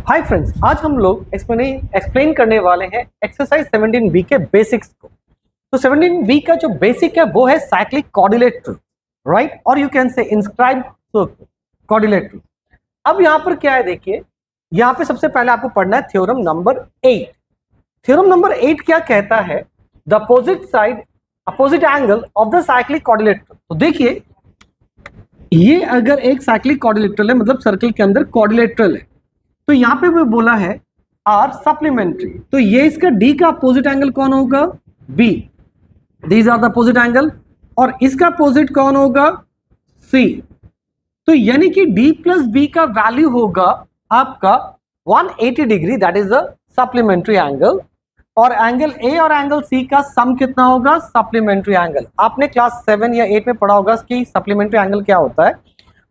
Hi friends, आज हम लोग एक्सप्लेन करने वाले हैं एक्सरसाइज 17B के बेसिक्स को। तो 17B का जो बेसिक है वो है साइक्लिक कोऑर्डिनेट, राइट, और you can say inscribe coordinate. अब यहाँ पर क्या है, देखिए यहाँ पे सबसे पहले आपको पढ़ना है थ्योरम नंबर 8। थ्योरम नंबर 8 क्या कहता है? The opposite angle of the cyclic coordinate. तो देखिए ये अगर एक साइक्लिक कोऑर्डिनेटर है, मतलब सर्कल के अंदर कोऑर्डिनेटर है, तो यहां पे वो बोला है आर सप्लीमेंट्री। तो ये इसका डी का अपोजिट एंगल कौन होगा? B. These are the opposite angle. और इसका अपोजिट कौन होगा? सी। तो यानी कि डी प्लस बी का वैल्यू होगा आपका 180 degree, that is the supplementary angle. और एंगल ए और एंगल सी का सम कितना होगा? Supplementary angle. आपने क्लास 7 या 8 में पढ़ा होगा कि सप्लीमेंट्री एंगल क्या होता है।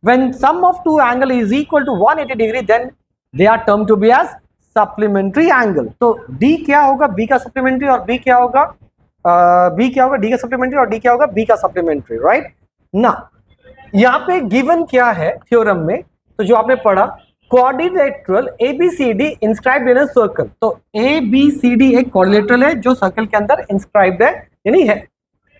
When sum of two angle is equal to 180 degree, then they are termed to be as supplementary angle। तो D क्या होगा? B का सप्लीमेंट्री। और B क्या होगा? B क्या होगा? D का सप्लीमेंट्री। और D क्या होगा? B का सप्लीमेंट्री, राइट ना। यहाँ पे गिवन क्या है थ्योरम में? तो जो आपने पढ़ा, quadrilateral ABCD inscribed in a circle. तो ABCD एक क्वाड्रिलेटरल है जो सर्कल के अंदर इंस्क्राइब्ड है, यानी है।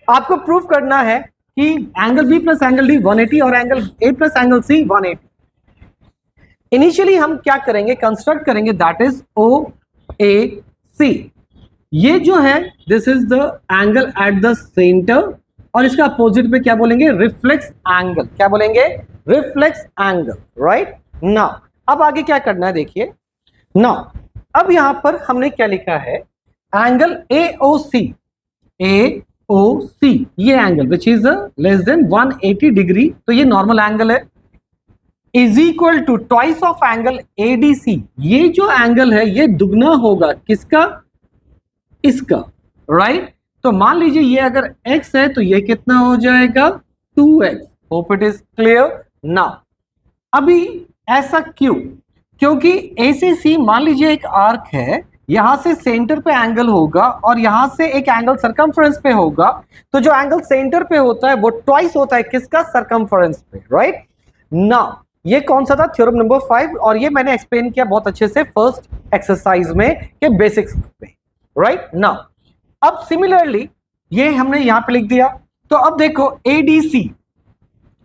आपको प्रूव करना है कि angle B plus angle D 180 और angle A plus angle C 180। Initially हम क्या करेंगे? कंस्ट्रक्ट करेंगे, दैट इज OAC। ये जो है this is the angle at the centre, और इसका अपोजिट पे क्या बोलेंगे? Reflex angle. क्या बोलेंगे? Reflex angle, right. नाउ अब आगे क्या करना है, देखिए। नाउ अब यहां पर हमने क्या लिखा है? एंगल AOC ये angle which is less than 180 degree, तो ये नॉर्मल एंगल है, is equal to twice of angle ADC। ये जो एंगल है ये दुगना होगा किसका? इसका, राइट। तो मान लीजिए ये अगर x है तो ये कितना हो जाएगा? 2x। Hope it is clear now. अभी ऐसा क्यों? क्योंकि A से C मान लीजिए एक आर्क है, यहां से सेंटर पे एंगल होगा और यहां से एक एंगल सरकमफ्रेंस पे होगा। तो जो एंगल सेंटर पे होता है वो ट्वाइस होता है किसका? सरकमफ्रेंस पे, राइट। नाउ ये कौन सा था? Theorem number 5। और ये मैंने एक्सप्लेन किया बहुत अच्छे से फर्स्ट एक्सरसाइज में के बेसिक्स में, राइट। नाउ अब सिमिलरली ये हमने यहां पे लिख दिया। तो अब देखो ADC,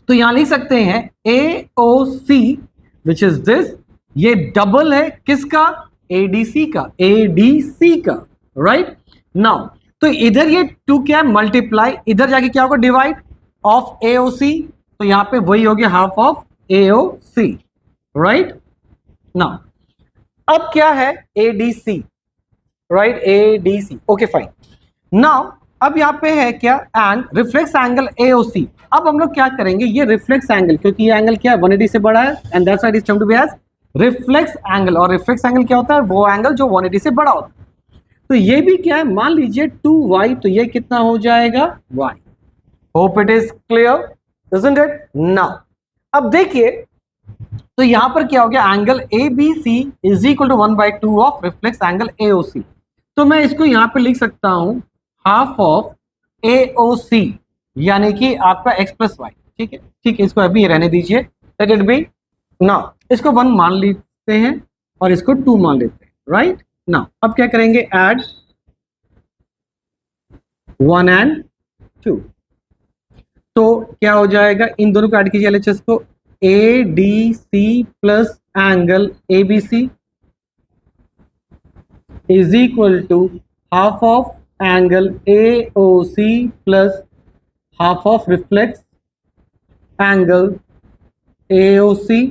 तो यहां लिख सकते हैं AOC विच इज दिस। ये डबल है किसका? ADC का, राइट। नाउ तो इधर ये 2 क्या है? मल्टीप्लाई, इधर जाके क्या होगा? Divide of AOC। तो यहां पे वही हो गया half of AOC, right. Now अब क्या है? ADC, right, ADC, okay fine. Now अब यहां पे है क्या? And reflex angle AOC। अब हम लोग क्या करेंगे? ये रिफ्लेक्स एंगल, क्योंकि ये एंगल क्या है? 180 से बड़ा है, and that's why it is termed to be as reflex angle. और रिफ्लेक्स एंगल क्या होता है? वो एंगल जो 180 से बड़ा होता है। तो ये भी क्या है? मान लीजिए 2y, तो ये कितना हो जाएगा? y। Hope it is clear, isn't it? Now अब देखिए, तो यहां पर क्या हो गया? Angle ABC is equal to 1/2 of reflex angle AOC। तो मैं इसको यहां पे लिख सकता हूं हाफ ऑफ AOC, यानी कि आपका x प्लस वाई। ठीक है, ठीक है, इसको अभी रहने दीजिए, लेट इट बी। नाउ इसको 1 मान लेते हैं और इसको 2 मान लेते हैं, राइट। नाउ अब क्या करेंगे? Add 1 and 2। तो क्या हो जाएगा? इन दोनों को ऐड कीजिए LHS को। ADC plus angle ABC is equal to half of angle AOC plus half of reflex angle AOC।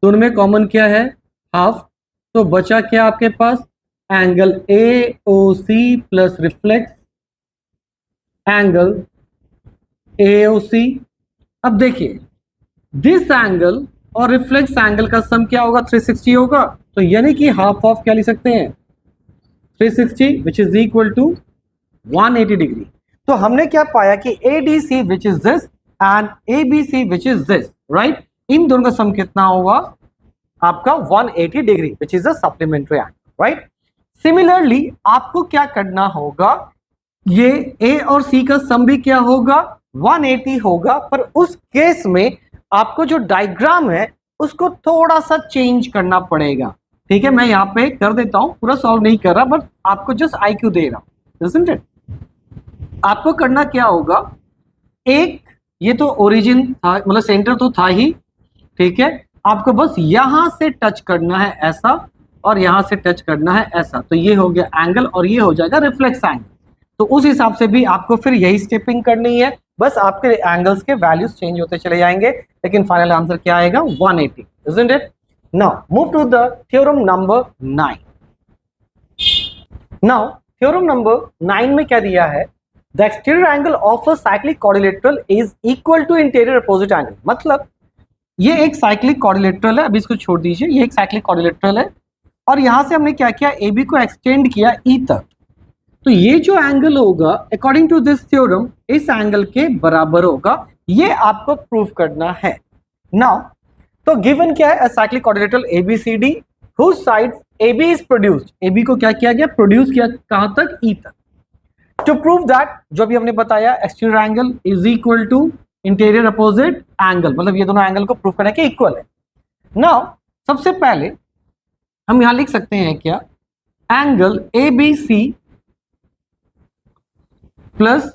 दोनों में कॉमन क्या है? हाफ। तो बचा क्या आपके पास? Angle AOC plus reflex angle AOC। अब देखिए दिस एंगल और रिफ्लेक्स एंगल का सम क्या होगा? 360 होगा। तो यानी कि हाफ ऑफ क्या लिख सकते हैं? 360 which is equal to 180 degree. तो हमने क्या पाया कि ADC which is this and ABC which is this, right. इन दोनों का सम कितना होगा? आपका 180 degree which is a supplementary angle, right. Similarly आपको क्या करना होगा? ये A और C का सम भी क्या होगा? 180 होगा। पर उस केस में आपको जो डायग्राम है उसको थोड़ा सा चेंज करना पड़ेगा। ठीक है, मैं यहाँ पे कर देता हूं, पूरा सॉल्व नहीं कर रहा, बट आपको जस्ट IQ दे रहा हूं, isn't it? आपको करना क्या होगा, एक ये तो ओरिजिन था, मतलब सेंटर तो था ही, ठीक है, आपको बस यहां से टच करना है ऐसा, और यहां से टच करना है ऐसा, तो ये हो गया एंगल और ये हो जाएगा रिफ्लेक्स एंगल। तो उस हिसाब से भी आपको फिर यही स्टेपिंग करनी है, बस आपके एंगल्स के वैल्यूज चेंज होते चले जाएंगे, लेकिन फाइनल आंसर क्या आएगा 180, isn't it? Now move to the theorem number 9. Now theorem number 9 में क्या दिया है, the exterior angle of a cyclic quadrilateral is equal to interior opposite angle। मतलब ये एक साइक्लिक क्वाड्रिलेटरल है, अभी इसको छोड़ दीजिए, ये एक साइक्लिक क्वाड्रिलेटरल है, और यहां से हमने क्या किया, AB को एक्सटेंड किया E तक, तो ये जो एंगल होगा अकॉर्डिंग टू दिस थ्योरम इस एंगल के बराबर होगा, ये आपको प्रूव करना है। नाउ तो गिवन क्या है, cyclic quadrilateral ABCD whose sides AB is produced, AB को क्या किया गया, प्रोड्यूस किया कहां तक, E तक। टू प्रूव दैट, जो भी हमने बताया, exterior angle is equal to interior opposite angle, मतलब ये दोनों एंगल को प्रूव करना कि इक्वल है। नाउ सबसे पहले हम यहां लिख सकते हैं क्या, angle ABC plus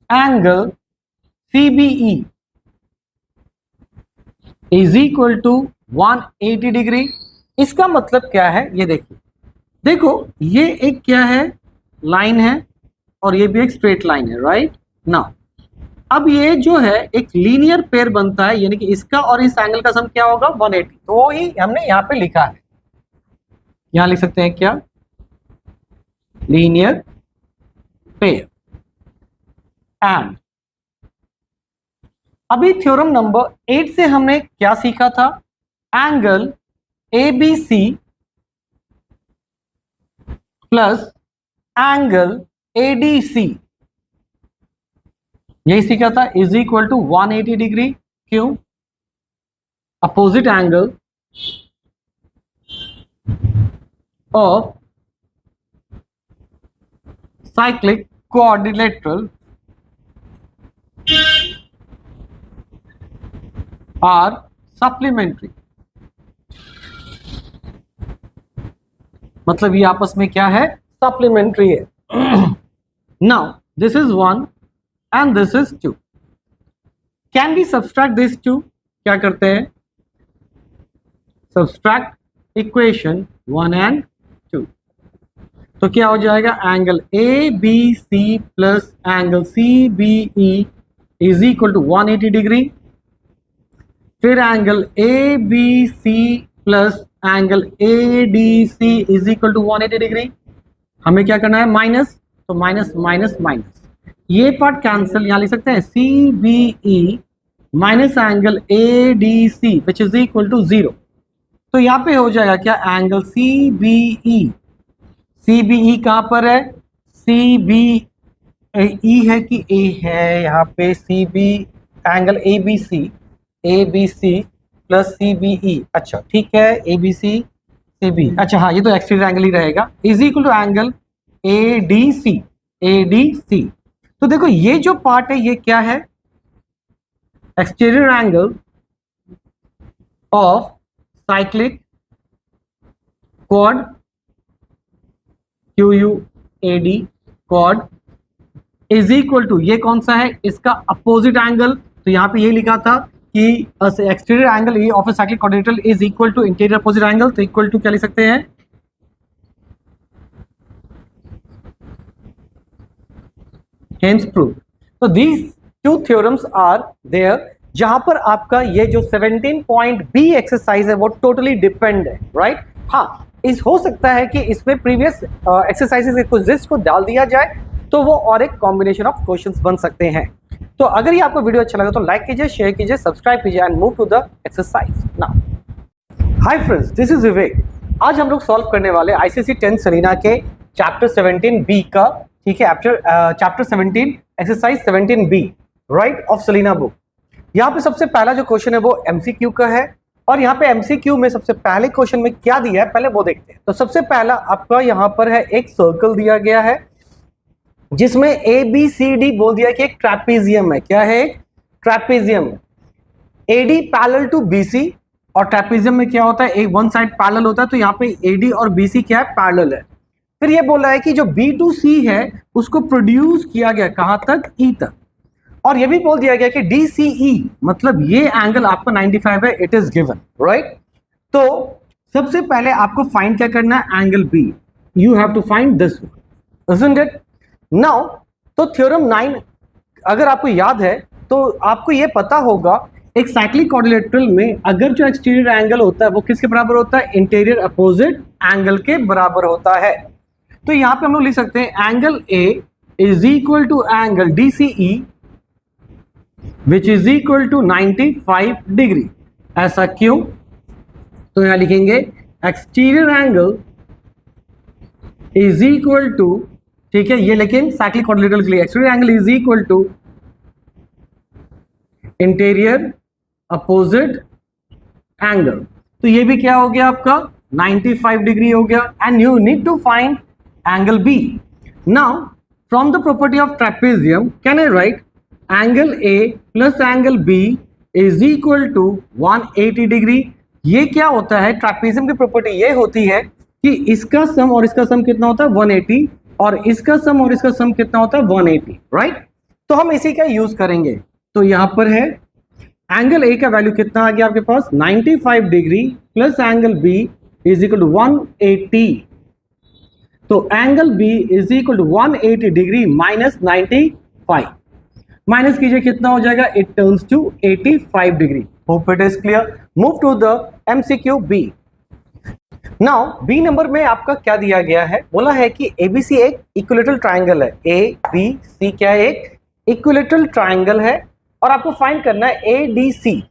angle CBE is equal to 180 degree. इसका मतलब क्या है, ये देखिए, देखो ये एक क्या है, लाइन है, और ये भी एक स्ट्रेट लाइन है, राइट। नाउ अब ये जो है एक लीनियर पेयर बनता है, यानी कि इसका और इस एंगल का सम क्या होगा 180, तो वो ही हमने यहां पे लिखा है, यहां लिख सकते हैं क्या, लीनियर पेयर। एंड अभी थ्योरम नंबर 8 से हमने क्या सीखा था, angle ABC plus angle ADC, यही सीखा था, इज इक्वल टू 180 डिग्री। क्यों, opposite angle of cyclic quadrilateral are supplementary, मतलब ये आपस में क्या है, सप्लीमेंट्री है। Now this is 1 and this is 2. Can we subtract these two? क्या करते हैं, subtract equation 1 and 2, तो क्या हो जाएगा, angle ABC plus angle CBE is equal to 180 degree, फिर angle ABC plus angle ADC is equal to 180 degree. हमें क्या करना है, माइनस, तो माइनस माइनस माइनस, ये पार्ट कैंसिल, यहां लिख सकते हैं CBE minus angle ADC which is equal to 0, तो यहां पे हो जाएगा क्या, एंगल CBE कहां पर है, CBE है कि A है, यहाँ पे CB angle ABC plus CBE, अच्छा ठीक है, ABC CB, अच्छा हाँ, ये तो एक्सटीरियर एंगल ही रहेगा, is equal to angle ADC। तो देखो ये जो पार्ट है ये क्या है, exterior angle of cyclic quad QUAD quad is equal to, ये कौन सा है, इसका अपोजिट एंगल, तो यहां पे ये लिखा था कि exterior angle of a cyclic quadrilateral is equal to interior opposite angle, तो इक्वल टू क्या लिख सकते हैं, hence proved। तो these two theorems are there, जहां पर आपका ये जो 17 पॉइंट बी एक्सरसाइज है वो टोटली डिपेंड है, राइट। हाँ, इस हो सकता है कि इसमें प्रीवियस एक्सरसाइजेस के कुछ लिस्ट को डाल दिया जाए, तो वो और एक कॉम्बिनेशन ऑफ क्वेश्चंस बन सकते हैं। तो अगर ये आपको वीडियो अच्छा लगा तो लाइक कीजिए, शेयर कीजिए, सब्सक्राइब कीजिए and move to the exercise now. Hi friends, this is Vivek. आज हम लोग सॉल्व करने वाले ICSE 10 सलीना के चैप्टर 17B का, ठीक है, chapter 17 exercise 17B, right, of Selina book. यहाँ पे सबसे पहला जो क्वेश्चन है वो MCQ का है, और यहाँ पे MCQ में सबसे पहले क्वेश्चन में क्या दिया है पहले वो देखते हैं। तो सबसे पहला आपका यहाँ पर है एक सर्कल दिया गया है जिसमें ABCD बोल दिया कि एक ट्रैपेजियम है, क्या है, trapezium. AD parallel to BC और ट्रेपेजियम में क्या होता है, एक वन साइड पैरेलल होता है, तो यहाँ पे एडी और बीसी क्या है, पैरेलल है। फिर ये बोला है कि जो B2C है उसको प्रोड्यूस किया गया कहां तक, ई तक, और ये भी बोल दिया गया कि DCE मतलब ये एंगल आपका 95 है, इट इज गिवन, राइट। तो सबसे पहले आपको फाइंड क्या करना है, angle B, you have to find this one, isn't it. Now तो थ्योरम 9 अगर आपको याद है तो आपको ये पता होगा, एक साइक्लिक क्वाड्रिलेटरल में अगर जो एक्सटीरियर एंगल होता है वो किसके बराबर होता है, इंटीरियर अपोजिट एंगल के बराबर होता है। तो यहां पे हम लोग लिख सकते हैं angle A is equal to angle DCE which is equal to 95 degree. ऐसा क्यों, तो यहां लिखेंगे exterior angle is equal to, ठीक है, ये लेकिन साइक्लिक क्वाड्रिलेटरल के लिए exterior angle is equal to interior opposite angle, तो ये भी क्या हो गया आपका 95 डिग्री हो गया, and you need to find angle B। Now from the property of trapezium can I write angle A plus angle B is equal to 180 degree. ये क्या होता है, ट्रेपेजियम की प्रॉपर्टी ये होती है कि इसका सम और इसका सम कितना होता है 180, और इसका सम और इसका सम कितना होता है 180, राइट। तो हम इसी का यूज करेंगे। तो यहां पर है एंगल A का वैल्यू कितना आ गया आपके पास 95 degree plus angle B is equal to 180, तो angle B is equal to 180 degree minus 95, minus कीजिए कितना हो जाएगा, it turns to 85 degree. Hope it is clear. Move to the MCQ B। Now B number में आपका क्या दिया गया है, बोला है कि ABC एक इक्विलेटरल ट्राइंगल है, ABC क्या है, एक इक्विलेटरल ट्राइंगल है, और आपको फाइंड करना है ADC।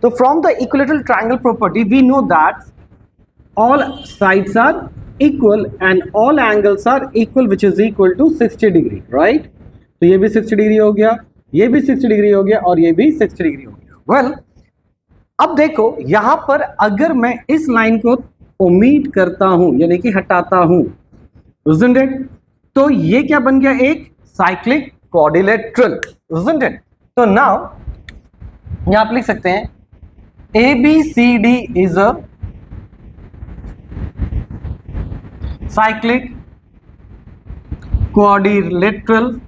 तो from the equilateral triangle property we know that all sides are equal and all angles are equal which is equal to 60 degree, right. तो ये भी 60 डिग्री हो गया, ये भी 60 डिग्री हो गया, और ये भी 60 डिग्री हो गया। वेल अब देखो यहां पर अगर मैं इस लाइन को ओमीट करता हूं यानी कि हटाता हूं, isn't it? तो ये क्या बन गया, एक साइक्लिक क्वाड्रिलेटरल, isn't it? तो नाउ यहां आप लिख सकते हैं ABCD is a cyclic quadrilateral.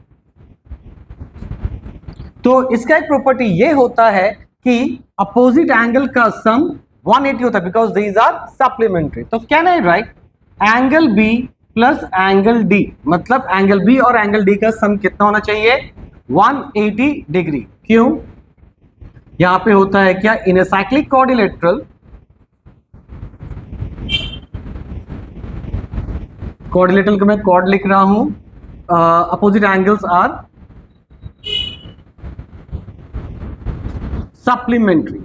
तो इसका एक प्रॉपर्टी ये होता है कि अपोजिट एंगल का सम 180 होता है, बिकॉज दीज आर सप्लीमेंट्री। तो can I write angle B plus angle D, मतलब एंगल B और एंगल D का सम कितना होना चाहिए 180 डिग्री। क्यों, यहां पे होता है क्या, इन ए साइक्लिक क्वाड्रिलेटरल क्वाड्रिलेटरल को मैं क्वाड लिख रहा हूं, अपोजिट एंगल्स आर सप्लीमेंट्री,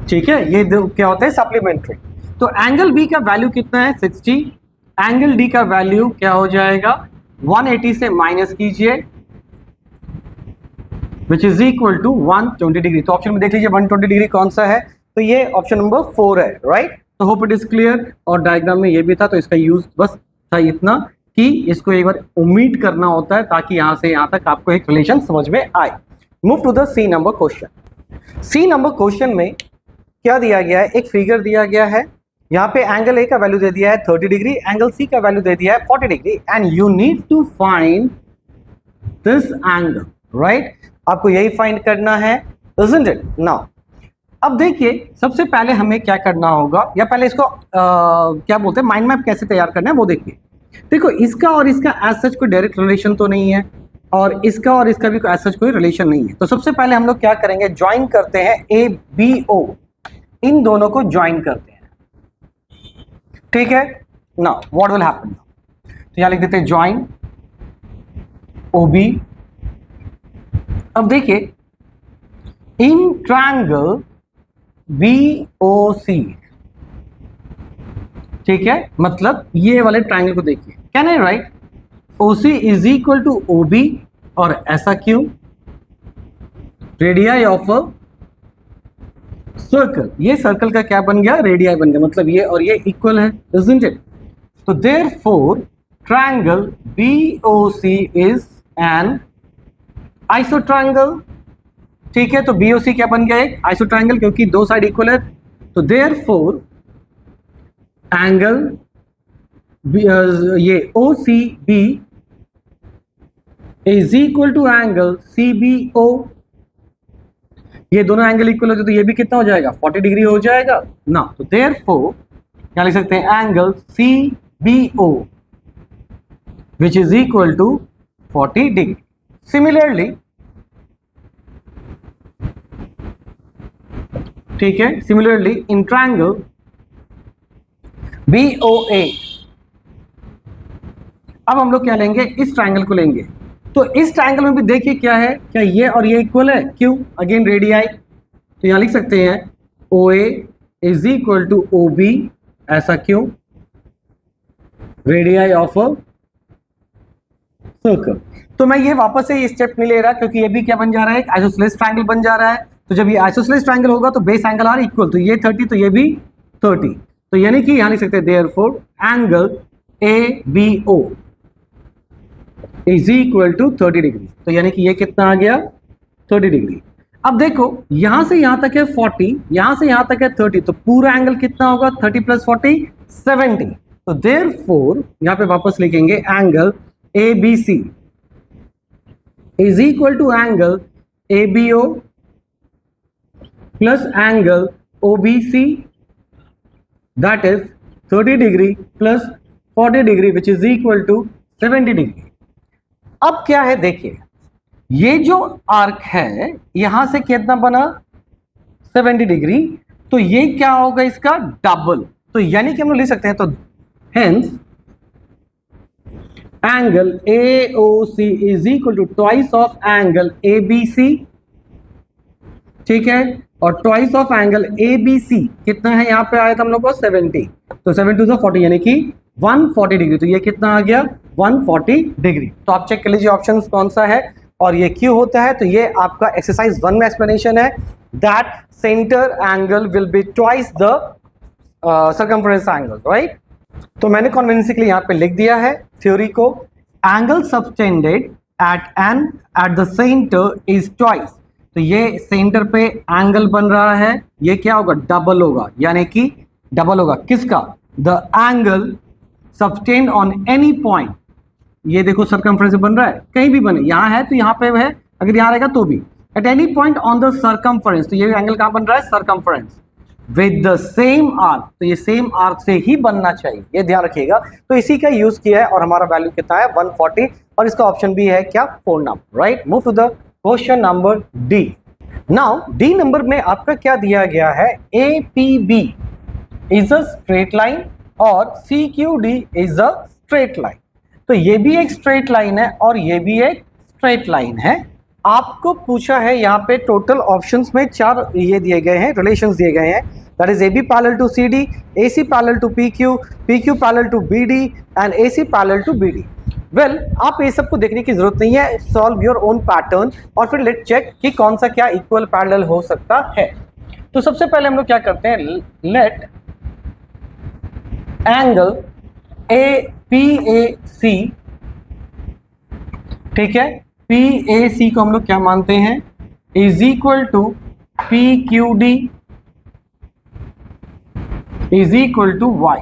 ठीक है, ये क्या होता है सप्लीमेंट्री। तो एंगल B का वैल्यू कितना है 60, एंगल D का वैल्यू क्या हो जाएगा 180 से माइनस कीजिए which is equal to 120 degree. तो ऑप्शन में देख लीजिए 120 डिग्री कौन सा है, तो ये ऑप्शन नंबर 4 है, राइट। तो होप इट इज क्लियर, और डायग्राम में ये भी था, तो इसका यूज बस था इतना कि इसको एक बार उम्मीद करना होता है ताकि यहां से यहां तक आपको एक रिलेशन समझ में आए। Move to the C number question. C number question में क्या दिया गया है, एक फिगर दिया गया है, यहाँ पे एंगल A का वैल्यू दे दिया है 30 डिग्री, एंगल C का वैल्यू दे दिया है 40 degree, and you need to find this angle, right. आपको यही फाइंड करना है, isn't it? नाउ अब देखिए सबसे पहले हमें क्या करना होगा, या पहले इसको क्या बोलते हैं माइंड मैप कैसे तैयार करना है वो देखिए। देखो इसका और इसका एज सच कोई डायरेक्ट रिलेशन तो नहीं है, और इसका और इसका भी एज सच कोई रिलेशन नहीं है। तो सबसे पहले हम लोग क्या करेंगे, ज्वाइन करते हैं ABO, इन दोनों को ज्वाइन करते हैं, ठीक है। नाउ व्हाट विल हैपन, तो यहां लिख देते हैं ज्वाइन OB। अब देखिए इन ट्रायंगल BOC, ठीक है, मतलब ये वाले ट्रायंगल को देखिए, can I write OC is equal to OB, और ऐसा क्यों, रेडियाई ऑफ अ सर्कल, ये सर्कल का क्या बन गया, रेडियाई बन गया, मतलब ये और ये इक्वल है, isn't it? तो therefore triangle BOC is an iso triangle, ठीक है, तो BOC क्या बन गया, एक आइसो ट्रायंगल, क्योंकि दो साइड इक्वल है। तो देयरफॉर एंगल ये OCB is equal to angle CBO। ये दोनों एंगल इक्वल होते तो ये भी कितना हो जाएगा, 40 डिग्री हो जाएगा ना। तो देयरफॉर क्या लिख सकते हैं, angle CBO which is equal to 40 degree. Similarly, ठीक है, सिमिलरली इन ट्रायंगल BOA, अब हम लोग क्या लेंगे, इस ट्रायंगल को लेंगे। तो इस ट्रायंगल में भी देखिए क्या है, क्या ये और ये इक्वल है, क्यों, अगेन रेडियाई, तो यहां लिख सकते हैं OA is equal to OB, ऐसा क्यों, रेडियाई ऑफ अ सर्कल। तो मैं ये वापस से ये स्टेप नहीं ले रहा, क्योंकि ये भी क्या बन जा रहा है, एक आइसोसेलेस ट्रायंगल बन जा रहा है। तो जब ये आइसोसेलेस ट्रायंगल होगा तो बेस एंगल आर इक्वल, तो ये 30 तो ये भी 30, तो यानी कि यहां लिख सकते हैं therefore angle ABO is equal to 30 degree. तो यानी कि ये कितना आ गया, 30 डिग्री। अब देखो यहां से यहां तक है 40, यहां से यहां तक है 30, तो पूरा एंगल कितना होगा, 30 प्लस 40 70। तो देयरफॉर यहां पे वापस लिखेंगे angle ABC is equal to angle ABO plus angle OBC, that is 30 degree plus 40 degree which is equal to 70 degree. अब क्या है, देखिए ये जो आर्क है यहां से कितना बना, 70 डिग्री, तो ये क्या होगा, इसका डबल। तो यानी कि हम लोग लिख सकते हैं, तो hence angle AOC is equal to twice of angle ABC, ठीक है, और ट्वाइस ऑफ एंगल ABC कितना है, यहां पे आया था हम लोग को 70, तो 7 टू 40 यानी कि 140 डिग्री। तो ये कितना आ गया, 140 डिग्री। तो आप चेक कर लीजिए ऑप्शन कौन सा है और ये क्यों होता है। तो ये आपका एक्सरसाइज 1 में एक्सप्लेनेशन है, that centre angle will be twice the circumference angle, right. तो मैंने कन्वीनियंस के लिए यहां पे लिख दिया है थ्योरी को, angle subtended at the centre is twice. तो ये सेंटर पे एंगल बन रहा है, ये क्या होगा, डबल होगा, यानी कि डबल होगा किसका, the angle subtend on any point. ये देखो सर्कमफ्रेंस बन रहा है, कहीं भी बने, यहां है तो यहां पे है, अगर यहां रहेगा तो भी, at any point on the circumference. तो ये एंगल कहां बन रहा है, circumference with the same arc. तो ये सेम आर्क से ही बनना चाहिए, ये ध्यान रखिएगा। तो इसी का यूज किया है और हमारा वैल्यू कितना है, 140, और इसका ऑप्शन भी है क्या, 4 number, right. Move to the question number D। Now D number में आपका क्या दिया गया है, APB is a straight line और CQD is a straight line. तो ये भी एक स्ट्रेट लाइन है और ये भी एक स्ट्रेट लाइन है। आपको पूछा है यहाँ पे टोटल ऑप्शंस में 4 ये दिए गए हैं, रिलेशंस दिए गए हैं, that is AB parallel to CD, AC parallel to PQ, PQ parallel to BD and AC parallel to BD। Well, आप ये सब को देखने की जरूरत नहीं है, सॉल्व योर ओन पैटर्न और फिर लेट चेक कि कौन सा क्या इक्वल पैरेलल हो सकता है। तो सबसे पहले हम लोग क्या करते हैं, लेट एंगल PAC, ठीक है, PAC को हम लोग क्या मानते हैं, is equal to PQD is equal to Y।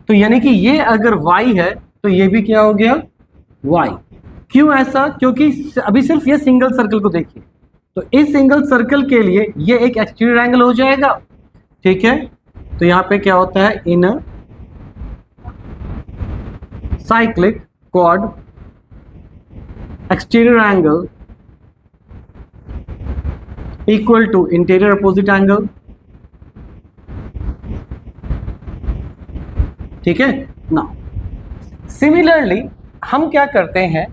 तो यानी कि ये अगर Y है तो ये भी क्या हो गया, Y। क्यों ऐसा, क्योंकि अभी सिर्फ ये सिंगल सर्कल को देखिए, तो इस सिंगल सर्कल के लिए ये एक एक्सटीरियर एंगल हो जाएगा, ठीक है। तो यहां पे क्या होता है, inner cyclic quad exterior angle equal to interior opposite angle, ठीक है ना। सिमिलरली हम क्या करते हैं,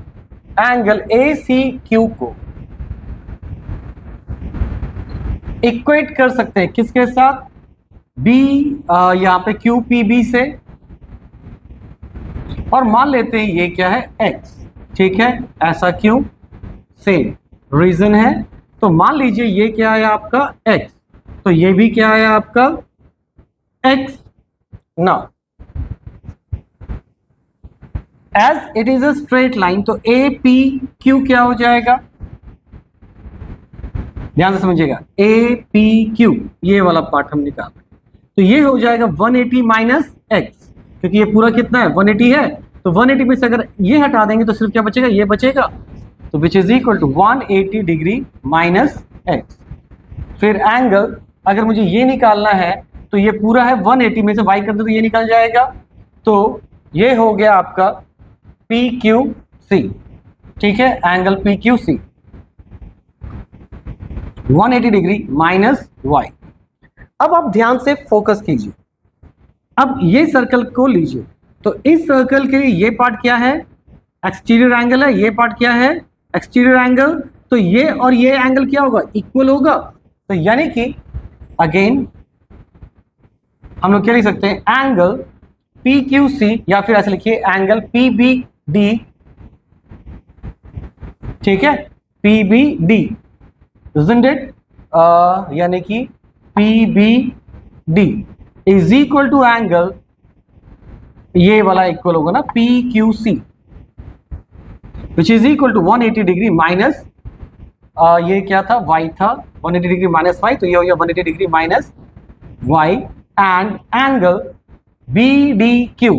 एंगल ACQ को इक्वेट कर सकते हैं किसके साथ, B यहां पे QPB से, और मान लेते हैं ये क्या है, X, ठीक है। ऐसा क्यों, सेम रीजन है। तो मान लीजिए ये क्या है आपका X, तो ये भी क्या है आपका X ना। As it is a straight line तो APQ क्या हो जाएगा, ध्यान से समझिएगा, ए पी क्यू ये वाला पार्ट हम निकाल रहे हैं, तो ये हो जाएगा 180 माइनस एक्स, क्योंकि ये पूरा कितना है 180 है, तो 180 में से अगर ये हटा देंगे तो सिर्फ क्या बचेगा, ये बचेगा, तो which is equal to 180 degree minus x. फिर एंगल अगर मुझे ये निकालना है तो ये पूरा है 180 में से y कर दो तो ये निकल जाएगा, तो ये हो गया आपका पी क्यू सी, ठीक है, angle P Q C 180 degree minus y। अब आप ध्यान से फोकस कीजिए, अब ये सर्कल को लीजिए, तो इस सर्कल के लिए ये पार्ट क्या है, एक्सटीरियर एंगल है, ये पार्ट क्या है, एक्सटीरियर एंगल, तो ये और ये एंगल क्या होगा, इक्वल होगा, तो यानी कि अगेन हम लोग क्या लिख सकते हैं, एंगल पी क्यू सी, या फिर ऐसे लिखिए एंगल पी बी डी, ठीक है, P B D isn't it? यानी कि P B D is equal to angle, ये वाला इक्वल होगा ना P Q C, which is equal to 180 degree minus, ये क्या था, y था, 180 डिग्री माइनस y, तो ये हो गया 180 degree minus y, and angle B D Q,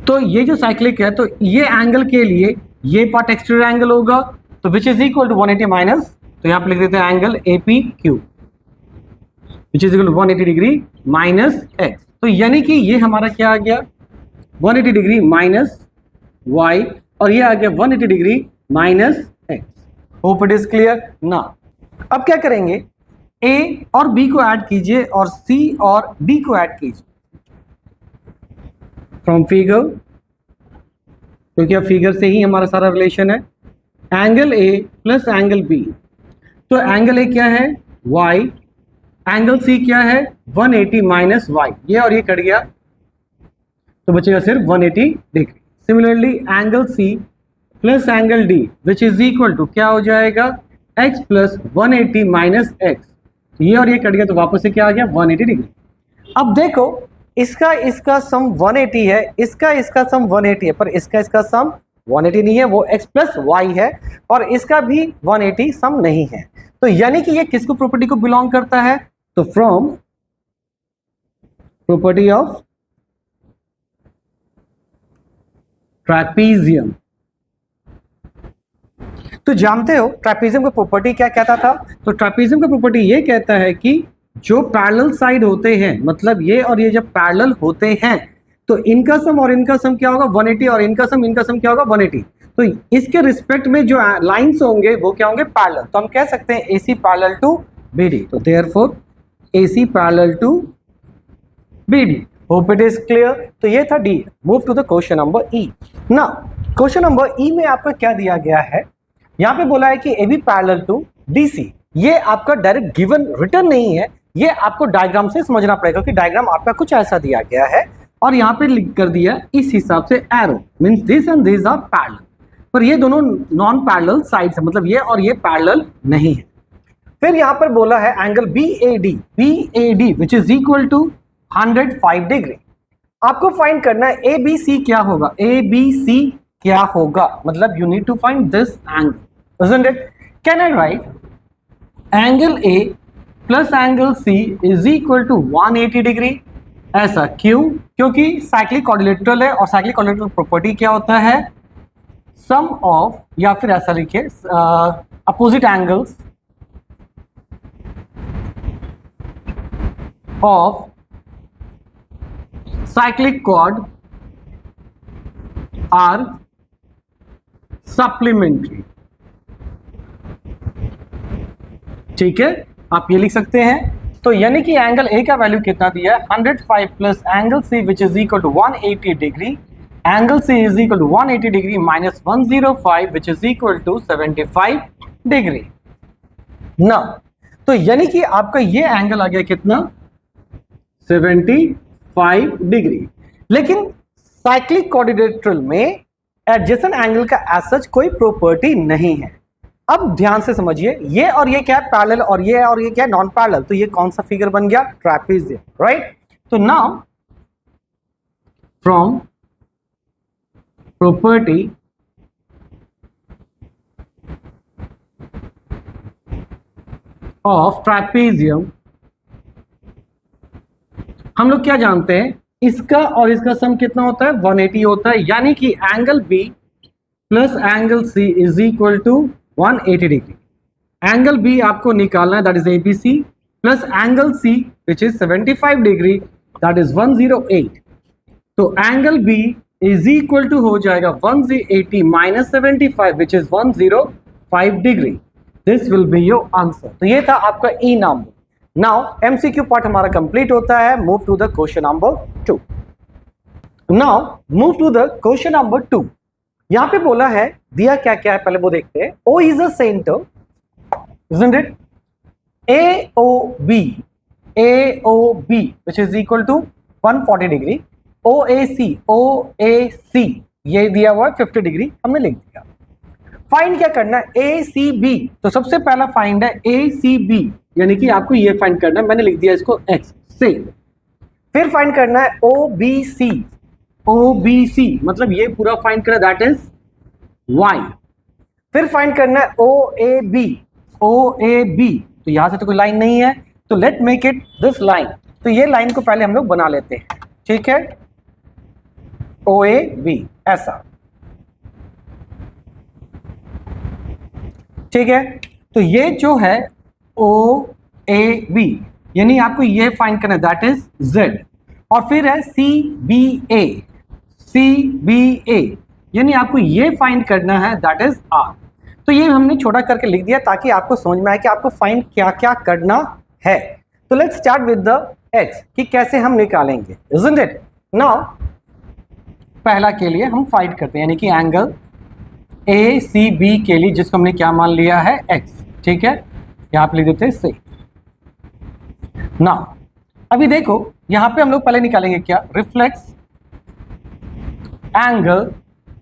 तो ये जो साइक्लिक है, तो ये एंगल के लिए ये पार्ट एक्सटीरियर एंगल होगा, तो which is equal to 180 minus, तो यहां पे लिख देते हैं angle A P Q, which is equal to 180 degree minus x, तो यानी कि ये हमारा क्या आ गया 180 डिग्री माइनस वाई, और ये आ गया 180 degree minus x. Hope it is clear ना। अब क्या करेंगे, ए और बी को ऐड कीजिए और सी और डी को ऐड कीजिए फ्रॉम फिगर, क्योंकि अब फिगर से ही हमारा सारा रिलेशन है, angle A plus angle B, तो एंगल ए क्या है y, एंगल सी क्या है 180 माइनस y, ये और ये कट गया तो बचेगा सिर्फ 180 degree. Similarly angle C plus angle D which is equal to क्या हो जाएगा x प्लस 180 माइनस एक्स, ये और ये कट गया तो वापस से क्या आ गया 180 डिग्री। अब देखो इसका सम 180 है, इसका सम 180 है, पर इसका सम 180 नहीं है, वो x प्लस वाई है, और इसका भी 180 सम नहीं है, तो यानी कि ये किसको प्रॉपर्टी को बिलोंग करता है, तो फ्रॉम प्रॉपर्टी ऑफ ट्रैपीजियम। तो जानते हो ट्रैपीजियम का प्रॉपर्टी क्या कहता था, तो ट्रैपीजियम का प्रॉपर्टी ये कहता है कि जो पैरेलल साइड होते हैं, मतलब ये और ये जब पैरेलल होते हैं तो इनका सम और इनका सम क्या होगा 180, और इनका सम क्या होगा 180, तो इसके रिस्पेक्ट में जो लाइंस होंगे वो क्या होंगे पैरेलल, तो हम कह सकते हैं AC पैरेलल टू BD, तो therefore AC parallel to BD। Hope it is clear. तो ये था D। Move to the question number E। Now question number E में आपका क्या दिया गया है, यहाँ पे बोला है कि AB पैरेलल टू DC, ये आपका डायरेक्ट गिवन रिटर्न नहीं है, ये आपको डायग्राम से समझना पड़ेगा कि डायग्राम आपका कुछ ऐसा दिया गया है और यहाँ पे लिख कर दिया इस हिसाब से arrow means this and this are parallel, पर ये दोनों नॉन पैरेलल साइड्स है, मतलब ये और ये पैरेलल नहीं है। फिर यहाँ पर बोला है angle BAD which is equal to 105 degree. आपको फाइंड करना है ABC क्या होगा, ABC क्या होगा, मतलब you need to find this angle, isn't it? Can I write angle A plus angle C is equal to 180 degree, ऐसा क्यों, क्योंकि साइक्लिक क्वाड्रिलेटरल है और साइक्लिक क्वाड्रिलेटरल प्रॉपर्टी क्या होता है, सम ऑफ, या फिर ऐसा लिखिए opposite angles of cyclic quad are supplementary. ठीक है, आप ये लिख सकते हैं। तो यानी कि एंगल ए का वैल्यू कितना दिया है 105 plus angle C which is equal to 180 degree, angle C is equal to 180 degree minus 105 which is equal to 75 degree ना। तो यानी कि आपका ये एंगल आ गया कितना 75 डिग्री। लेकिन साइक्लिक क्वाड्रिलेटरल में एडजेसेंट एंगल का एज सच कोई प्रॉपर्टी नहीं है। अब ध्यान से समझिए, ये और ये क्या है पैरेलल, और ये क्या है नॉन पैरेलल, तो ये कौन सा फिगर बन गया ट्रैपीजियम, राइट। तो now from property of trapezium, हम लोग क्या जानते हैं, इसका और इसका सम कितना होता है, 180 होता है, यानी कि angle B plus angle C is equal to 180 degree. Angle B आपको निकालना है, that is ABC, plus angle C which is 75 degree, that is 108। तो angle B is equal to हो जाएगा 180 minus 75 which is 105 degree. This will be your answer. तो ये था आपका E number. Now MCQ part हमारा कंप्लीट होता है। Move to the question number 2। Now move to the question number 2। यहां पे बोला है, दिया क्या क्या है पहले वो देखते हैं। O is a centre, isn't it? AOB which is equal to 140 degree, OAC ये दिया हुआ है 50 डिग्री, हमने लिख दिया। फाइंड क्या करना है, ACB। तो सबसे पहला फाइंड है ACB, यानी कि आपको ये फाइंड करना है, मैंने लिख दिया इसको X से। फिर फाइंड करना है OBC मतलब ये पूरा फाइंड करना, दैट इज Y। फिर फाइंड करना है OAB, तो यहां से तो कोई लाइन नहीं है, तो let make it this line. तो ये लाइन को पहले हम लोग बना लेते हैं, ठीक है, OAB ऐसा, ठीक है। तो ये जो है OAB, यानी आपको ये फाइंड करना है, दैट इज Z। और फिर है CBA, यानी आपको ये फाइंड करना है, दैट इज R। तो ये हमने छोटा करके लिख दिया ताकि आपको समझ में आए कि आपको फाइंड क्या क्या करना है। तो let's start with the X कि कैसे हम निकालेंगे, isn't it? नाउ पहला के लिए हम फाइंड करते हैं, यानी कि एंगल ACB के लिए जिसको हमने क्या मान लिया है, X, ठीक है, यहां पे लिख देते हैं से। नाउ अभी देखो यहां पे हम लोग पहले निकालेंगे क्या, रिफ्लेक्स एंगल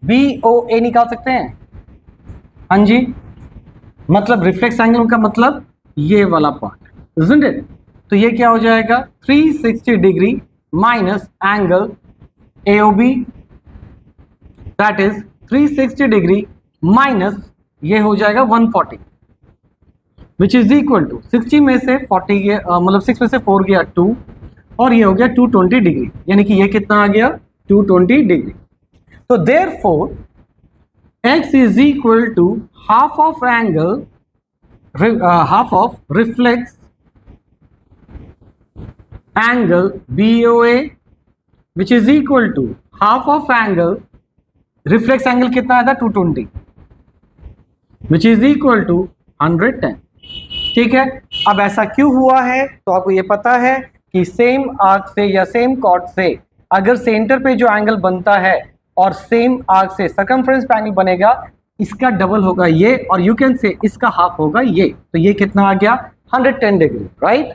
BOA निकाल सकते हैं, हाँ जी, मतलब रिफ्लेक्स एंगल का मतलब ये वाला पार्ट, isn't it? तो ये क्या हो जाएगा, 360 degree minus angle AOB, that is 360 degree minus ये हो जाएगा 140, विच इज इक्वल टू 60 में से 40 गया, मतलब 6 में से 4 गया 2, और ये हो गया 220 डिग्री, यानी कि ये कितना आ गया, 220 डिग्री। तो therefore X is equal to half of reflex angle BOA, which is equal to half of angle reflex angle कितना आया था, 220, which is equal to 110, ठीक है। अब ऐसा क्यों हुआ है, तो आपको ये पता है कि सेम आर्क से या सेम कॉर्ड से अगर सेंटर पे जो एंगल बनता है और सेम आर्क से सर्कमफ्रेंस पे एंगल बनेगा, इसका डबल होगा ये, और यू कैन से इसका हाफ होगा ये, तो ये कितना आ गया, 110 डिग्री, राइट।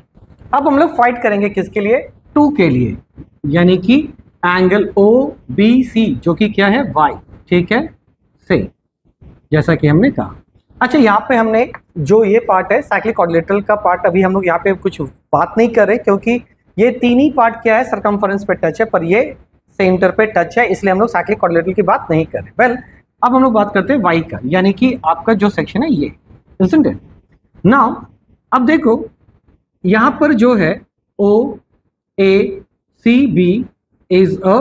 अब हम लोग फाइट करेंगे किसके लिए, 2 के लिए, यानी कि एंगल OBC जो कि क्या है, Y, ठीक है, से, जैसा कि हमने कहा। अच्छा, यहाँ पे हमने जो ये पार्ट है साइक्लिक क्वाड्रिलेटरल का पार्ट, अभी हम लोग यहाँ पे कुछ बात नहीं कर रहे क्योंकि ये तीन ही पार्ट क्या है, सर्कमफ्रेंस पे टच है, पर ये सेंटर पे टच है, इसलिए हम लोग साइक्लिक क्वाड्रिलेटरल की बात नहीं कर रहे। वेल, अब हम लोग बात करते हैं Y का, यानी कि आपका जो सेक्शन है ये, isn't it? नाउ अब देखो यहां पर जो है OACB is a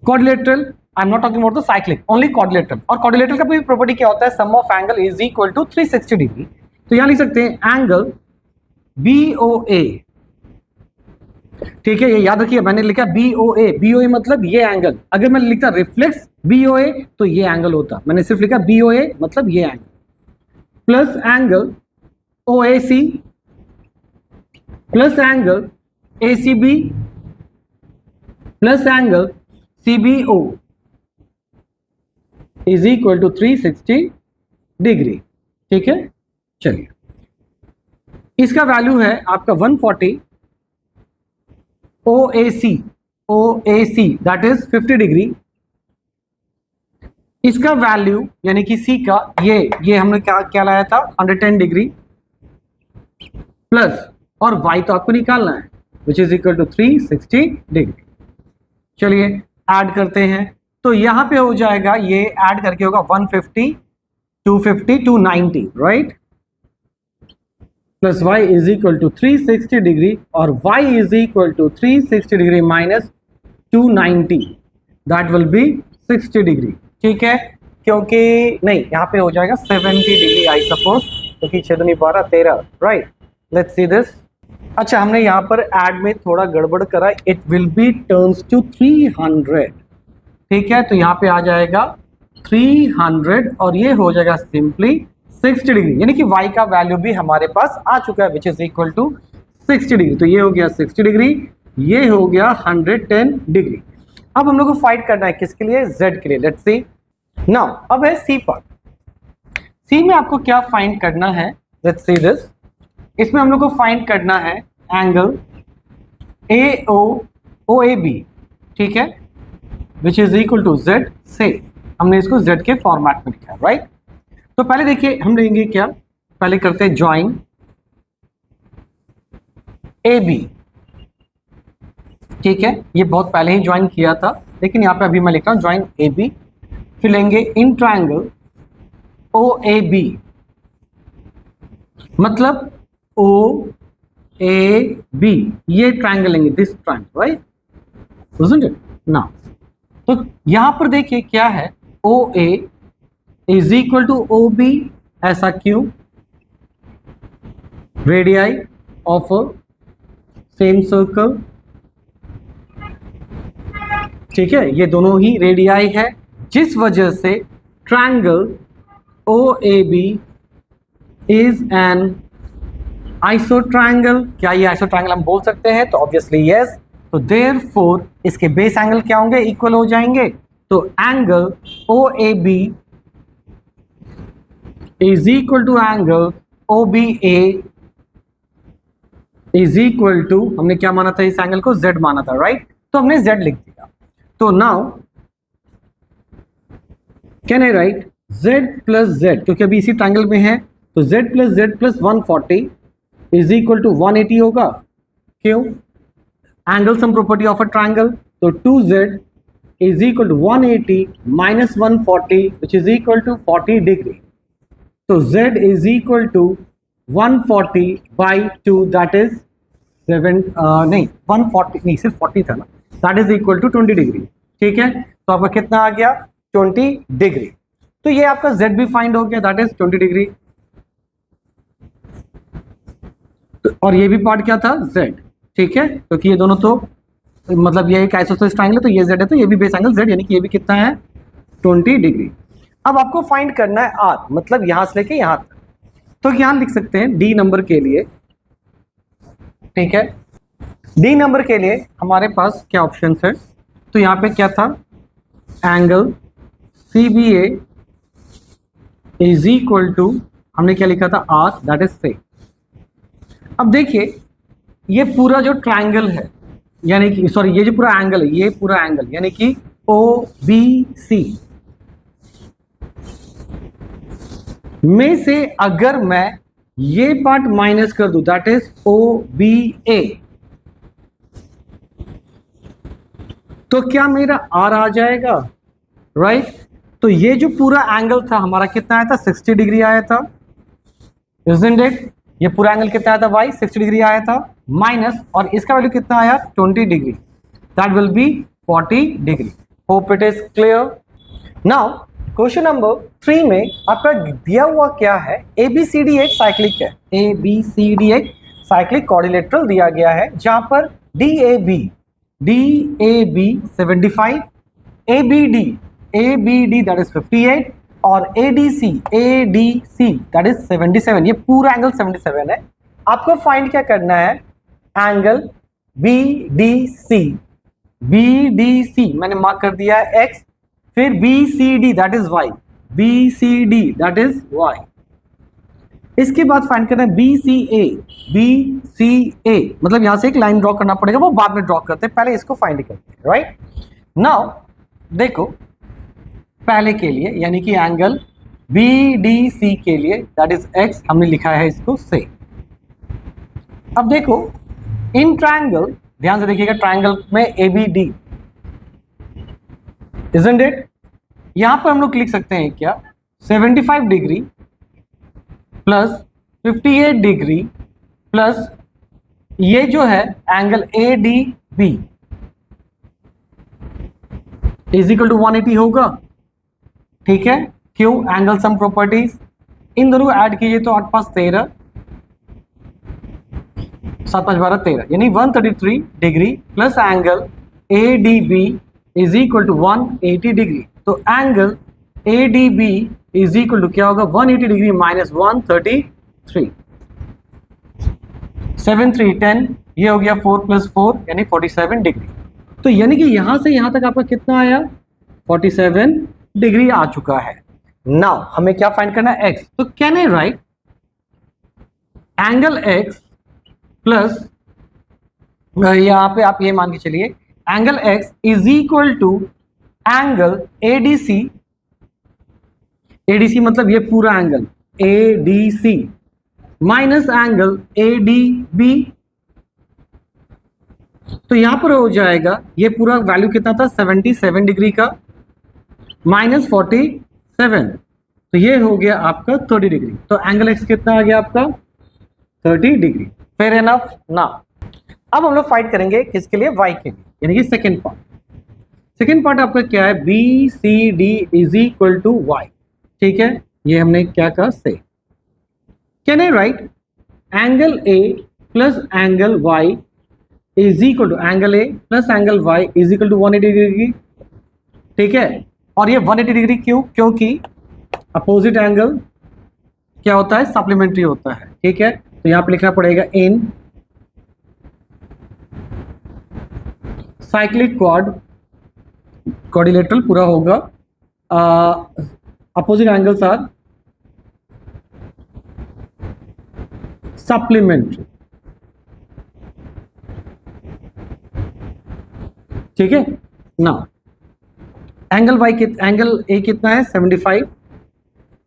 quadrilateral, I am not talking about the cyclic, only quadrilateral. और क्वाड्रिलेटरल का भी प्रॉपर्टी क्या होता है, sum of angle is equal to 360 degree. तो यहां लिख सकते हैं एंगल BOA, ठीक है, ये याद रखिए, मैंने लिखा BOA मतलब ये एंगल, अगर मैं लिखता रिफ्लेक्स BOA तो ये एंगल होता, मैंने सिर्फ लिखा BOA मतलब ये angle, plus angle OAC plus angle ACB plus angle CBO is equal to 360 degree, ठीक है। चलिए, इसका वैल्यू है आपका 140, OAC दैट इज 50 डिग्री, इसका वैल्यू यानी कि C का ये हमने क्या लाया था, 110 डिग्री, प्लस और Y तो आपको निकालना है, which is equal to 360 degree. चलिए ऐड करते हैं, तो यहां पे हो जाएगा, ये ऐड करके होगा 150 250 290 right, plus y is equal to 360 degree और y is equal to 360 degree minus 290, that will be 60 degree. ठीक है, क्योंकि नहीं यहाँ पे हो जाएगा 70 डिग्री आई सपोज, क्योंकि 6 दूनी 12 13 राइट। Let's see this. अच्छा, हमने यहाँ पर ऐड में थोड़ा गड़बड़ करा, it will be turns to 300। ठीक है, तो यहाँ पे आ जाएगा 300 और ये हो जाएगा सिंपली 60 डिग्री, यानी कि y का वैल्यू भी हमारे पास आ चुका है which is equal to 60 degree. तो ये हो गया 60 डिग्री, ये हो गया 110 डिग्री। अब हम लोग को फाइंड करना है किसके लिए, z के लिए। लेट्स सी नाउ, अब है सी पार्ट। सी में आपको क्या फाइंड करना है, लेट्स सी दिस। इसमें हम लोग को फाइंड करना है एंगल AOB, ठीक है, which is equal to z से। हमने इसको z के फॉर्मेट में लिखा है राइट। तो पहले देखिए हम लेंगे क्या, पहले करते हैं ज्वाइन AB। ठीक है, ये बहुत पहले ही ज्वाइन किया था, लेकिन यहाँ पे अभी मैं लिख रहा हूँ ज्वाइन AB। फिर लेंगे इन ट्रायंगल OAB, मतलब OAB, ये ट्रायंगल लेंगे, this triangle right, isn't it? Now, तो यहां पर देखिए क्या है, OA is equal to OB, ऐसा क्यों, रेडियाई ऑफ सेम सर्कल। ठीक है, ये दोनों ही रेडियाई है, जिस वजह से triangle OAB is an iso triangle. क्या ये आइसो ट्रायंगल हम बोल सकते हैं, तो ऑब्वियसली यस। तो देयरफॉर इसके बेस एंगल क्या होंगे, इक्वल हो जाएंगे। तो angle OAB is equal to angle OBA is equal to, हमने क्या माना था, इस एंगल को Z माना था राइट, तो हमने Z लिख दिया। तो now can I write Z plus Z, क्योंकि अभी इसी ट्रायंगल में है, तो Z plus Z plus 140 is equal to 180 होगा। क्यों, angle sum property of a triangle, तो 2Z is equal to 180 minus 140 which is equal to 40 degree. तो Z is equal to 140 by 2, that is 7 नहीं 140 नहीं, सिर्फ 40 था ना, that is equal to 20 degree. ठीक है, तो आपका कितना आ गया, 20 डिग्री। तो ये आपका Z भी फाइंड हो गया, दैट इज 20 डिग्री। और ये भी पार्ट क्या था, Z। ठीक है, क्योंकि ये दोनों तो मतलब ये एक आइसोसेलेस ट्रायंगल है, तो ये Z है, तो ये भी बेस एंगल Z, यानी कि ये भी कितना है, 20 डिग्री। अब आपको फाइंड करना है R, मतलब यहां से लेके यहां तक। तो यहां लिख सकते हैं D नंबर के लिए। ठीक है, D नंबर के लिए हमारे पास क्या ऑप्शन है, तो यहां पे क्या था, angle CBA is equal to, हमने क्या लिखा था, R, दैट इज से। अब देखिए ये पूरा जो ट्रायंगल है, यानी कि सॉरी ये जो पूरा एंगल है, ये पूरा एंगल यानी कि OBC में से अगर मैं ये पार्ट माइनस कर दूं, दैट इज OBA, तो क्या मेरा R आ जाएगा राइट। तो ये जो पूरा एंगल था हमारा कितना आया था, 60 डिग्री आया था, isn't it? ये पूरा एंगल कितना आया था भाई, 60 डिग्री आया था, माइनस, और इसका वैल्यू कितना आया, 20 degree, that will B 40 degree. Hope it is clear. Now question number 3 में आपका दिया हुआ क्या है, ABCD एक साइक्लिक है, ABCD एक साइक्लिक क्वाड्रिलेटरल दिया गया है, जहां पर DAB 75, ABD दैट इज 58 और ADC दैट इज 77। ये पूरा एंगल 77 है। आपको फाइंड क्या करना है, एंगल BDC मैंने मार्क कर दिया है X, फिर BCD that is Y, BCD that is Y। इसके बाद फाइंड करना है BCA, मतलब यहां से एक लाइन ड्रॉ करना पड़ेगा, वो बाद में ड्रॉ करते हैं, पहले इसको फाइंड करते हैं राइट। नाउ देखो पहले के लिए यानी कि एंगल BDC के लिए दैट इज X, हमने लिखा है इसको से। अब देखो इन ट्रायंगल, ध्यान से देखिएगा, ट्रायंगल में ABD, isn't it? यहां पर हम लोग लिख सकते हैं क्या, 75 डिग्री प्लस 58 डिग्री प्लस ये जो है angle A D B is equal to 180 होगा। ठीक है, क्यों? एंगल सम प्रॉपर्टीज, इन दोनों को ऐड कीजिए तो 8 5 13, 7 5 12 13, यानी 133 degree plus angle A D B is equal to 180 degree. तो angle A D B is equal to क्या होगा? 180 डिग्री माइनस 133, 7 3 10, ये हो गया 4 + 4 यानी 47 डिग्री। तो यानी कि यहां से यहां तक आपका कितना आया? 47 डिग्री आ चुका है। नाउ हमें क्या फाइंड करना है? x। तो can I write angle x plus, यहां पे आप ये मान के चलिए angle x is equal to angle ADC, ADC मतलब ये पूरा angle ADC minus angle ADB। तो यहां पर हो जाएगा ये पूरा वैल्यू कितना था? 77 डिग्री का माइनस 47, तो ये हो गया आपका 30 डिग्री। तो एंगल x कितना आ गया आपका? 30 डिग्री। फेयर एनफ ना। अब हम लोग फाइट करेंगे किसके लिए? y के लिए, यानी कि सेकेंड पार्ट। सेकेंड पार्ट आपका क्या है? BCD is equal to y। ठीक है, ये हमने क्या कहा? से can I write angle A plus angle y is equal to angle A plus angle y is equal to 180 degree. ठीक है, और ये 180 डिग्री क्यों? क्योंकि अपोजिट एंगल क्या होता है? सप्लीमेंट्री होता है। ठीक है, तो यहां पे लिखना पड़ेगा इन साइक्लिक क्वाड्रिलेटरल पूरा होगा अपोजिट एंगल्स आर सप्लीमेंट्री। ठीक है ना, एंगल A कितना है? 75,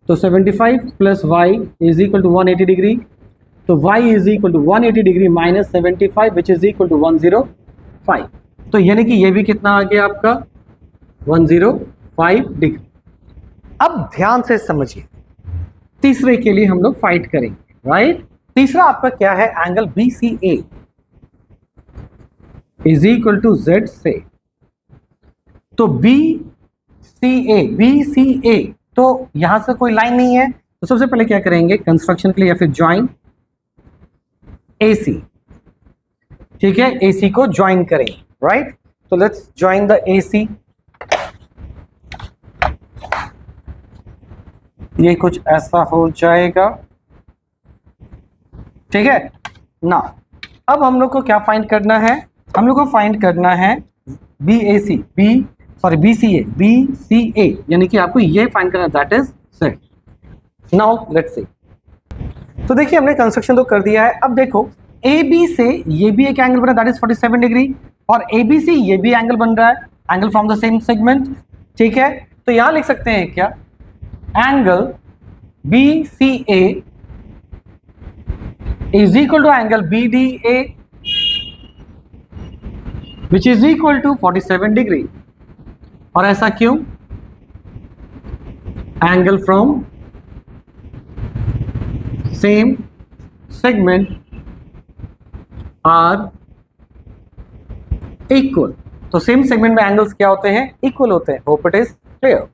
तो 75 plus y is equal to 180 degree. तो y is equal to 180 degree minus 75 which is equal to 105। तो यानी कि ये भी कितना आ गया आपका? 105 डिग्री। अब ध्यान से समझिए, तीसरे के लिए हम लोग फाइट करेंगे। राइट, तीसरा आपका क्या है? Angle BCA is equal to Z से। तो BCA, तो यहां से कोई लाइन नहीं है, तो सबसे पहले क्या करेंगे? कंस्ट्रक्शन के लिए या फिर ज्वाइन AC। ठीक है, AC को ज्वाइन करेंगे। राइट, तो लेट्स ज्वाइन द AC। ये कुछ ऐसा हो जाएगा। ठीक है ना, अब हम लोग को क्या फाइंड करना है? हम लोग को फाइंड करना है BCA, यानी कि आपको ये फाइंड करना है, that is set. Now let's see. तो देखिए हमने कंस्ट्रक्शन तो कर दिया है। अब देखो AB से ये भी एक एंगल बना, दैट इज 47 डिग्री, और ABC ये भी एंगल बन रहा है, angle from the same segment. ठीक है, तो यहां लिख सकते हैं क्या? Angle BCA is equal to angle BDA which is equal to 47 degree। और ऐसा क्यों? Angle from same segment are equal. तो सेम सेगमेंट में एंगल्स क्या होते हैं? इक्वल होते हैं। Hope it is clear.